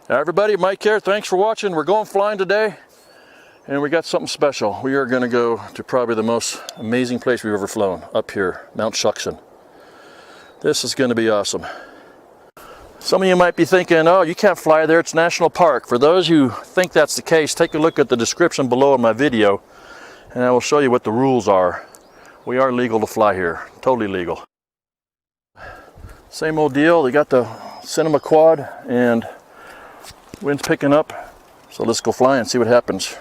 Everybody, Mike here. Thanks for watching. We're going flying today, and we got something special. We are going to go to probably the most amazing place we've ever flown, up here, Mt Shuksan. This is going to be awesome. Some of you might be thinking, oh, you can't fly there, it's national park. For those who think that's the case, take a look at the description below in my video, and I will show you what the rules are. We are legal to fly here, totally legal. Same old deal, they got the cinema quad, and wind's picking up, so let's go fly and see what happens.